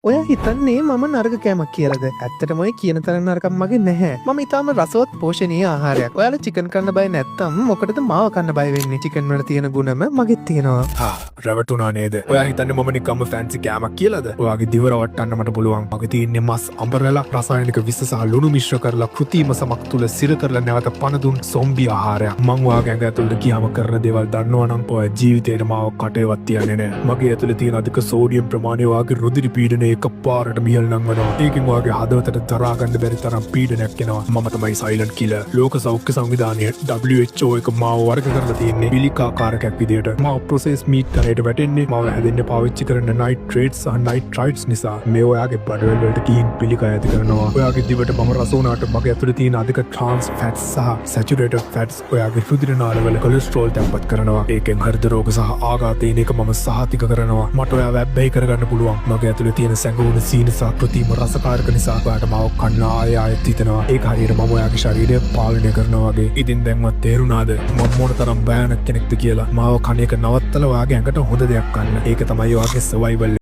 ඔය හිතන්නේ මම නරක කෑමක් කියලාද? ඇත්තටම ඔය කියන තරම් නරකක් මගේ නැහැ. මම ඊටාම රසවත් පෝෂණීය ආහාරයක්. ඔයාලා චිකන් කන්න බය නැත්තම් මොකටද මාව කන්න බය වෙන්නේ? චිකන් වල තියෙන ගුණම මගෙත් තියෙනවා. රැවටුණා නේද? ඔයා හිතන්නේ මම නිකම්ම ෆැන්සි කෑමක් කියලාද? ඔයාගේ දිව රවට්ටන්න මට පුළුවන්. මගේ තියෙන්නේ මස් අඹරලා රසායනික විස සහ ලුණු මිශ්‍ර කරලා කෘත්‍රිම සමක් තුල සිර කරලා නැවත පණ දුන් සොම්බි ආහාරයක්. මං ඔයාගේ ඇඟ ඇතුළට ගියාම කරන දේවල් දන්නවනම් ඔය ජීවිතේට මාව කටේවත් තියන්නේ නැහැ. මගේ ඇතුළේ තියෙන අධික සෝඩියම් ප්‍රමාණය ඔයාගේ රුධිර පීඩනය එකපාරට මිහල් නංවනවා. ඒකෙන් ඔයාගේ හදවතට දරා ගන්න බැරි තරම් පීඩනයක් එනවා. මම තමයි සයිලන්ට් කිලර්. ලෝක සෞඛ්‍ය සංවිධානය WHO එක මාව වර්ග කරලා තියෙන්නේ පිළිකාකාරකයක් විදියට. මාව ප්‍රොසෙස් මීට් තරයට වැටෙන්නේ මාව හැදෙන්න පාවිච්චි කරන නයිට්‍රේට්ස් සහ නයිට්‍රයිට්ස් නිසා. මේ ඔයාගේ බඩවැල් වලට ගිහින් පිළිකා ඇති කරනවා. ඔයාගේ දිවට මම රස වුණාට මගේ ඇතුලේ තියෙන අධික ට්‍රාන්ස් ෆැට්ස් සහ සැචුරේටඩ් ෆැට්ස් ඔයාගේ රුධිර නාලවල කොලෙස්ටරෝල් තැම්පත් කරනවා. ඒකෙන් හෘද රෝග සහ ආඝාතයන එක මම සහතික කරනවා. මට ඔයා වැබ්බැහි කරගන්න පුළුවන්. මගේ ඇතුලේ තියෙන සැඟවුණු සීන සහ කෘත්‍රිම රසකාරක නිසා ඔයාට මාව කන්න ආයෙත් හිතෙනවා. ඒක හරියට මම ඔයාගේ ශරීරය පාලනය කරනවා වගේ. ඉතින් දැන්වත් තේරුණාද මම මොන තරම් භයානක කෙනෙක්ද කියලා? මාව කණ එක නවත්තලා ඔයාගේ ඇඟට හොඳ දෙයක් ගන්න. ඒක තමයි ඔයාගේ සර්වයිවල්